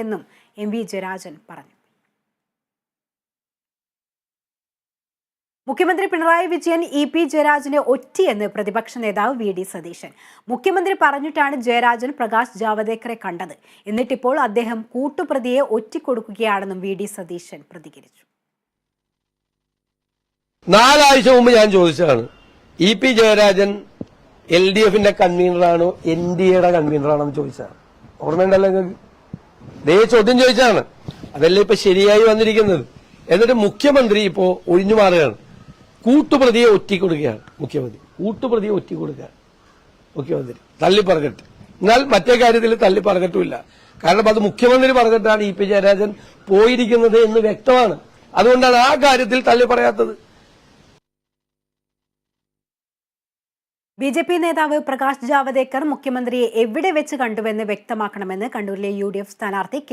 എന്നും M V Jayarajan പറഞ്ഞു. മുഖ്യമന്ത്രി പിണറായി വിജയൻ ഇ പി ജയരാജനെ ഒറ്റിയെന്ന് പ്രതിപക്ഷ നേതാവ് വി ഡി സതീശൻ. മുഖ്യമന്ത്രി പറഞ്ഞിട്ടാണ് ജയരാജൻ പ്രകാശ് ജാവദേക്കറെ കണ്ടത്. എന്നിട്ടിപ്പോൾ അദ്ദേഹം കൂട്ടുപ്രതിയെ ഒറ്റിക്കൊടുക്കുകയാണെന്നും വി ഡി സതീശൻ പ്രതികരിച്ചു. 4 ആഴ്ച മുമ്പ് ഞാൻ ചോദിച്ചതാണ്, ഇ പി ജയരാജൻ LDFന്റെ കൺവീനറാണോ NDAയുടെ കൺവീനറാണോ എന്ന് ചോദിച്ചതാണ്. ഓർമ്മയുണ്ടല്ലോ നിങ്ങൾക്ക്? ദേ ചോദ്യം ചോദിച്ചതാണ്. അതല്ലേ ഇപ്പൊ ശരിയായി വന്നിരിക്കുന്നത്. എന്നിട്ട് മുഖ്യമന്ത്രി ഇപ്പോ ഒഴിഞ്ഞു മാറുകയാണ്. കൂട്ടുപ്രതിയെ ഒറ്റിക്കൊടുക്കുകയാണ് മുഖ്യമന്ത്രി. കൂട്ടുപ്രതിയെ ഒറ്റിക്കൊടുക്കുകയാണ് മുഖ്യമന്ത്രി. തള്ളിപ്പറകട്ട്. എന്നാൽ മറ്റേ കാര്യത്തിൽ തള്ളിപ്പറകട്ടുമില്ല. കാരണം അത് മുഖ്യമന്ത്രി പറഞ്ഞിട്ടാണ് ഇ പി ജയരാജൻ പോയിരിക്കുന്നത് എന്ന് വ്യക്തമാണ്. അതുകൊണ്ടാണ് ആ കാര്യത്തിൽ തള്ളിപ്പറയാത്തത്. BJP നേതാവ് പ്രകാശ് ജാവദേക്കർ മുഖ്യമന്ത്രിയെ എവിടെ വെച്ച് കണ്ടുവെന്ന് വ്യക്തമാക്കണമെന്ന് കണ്ണൂരിലെ UDF സ്ഥാനാർത്ഥി കെ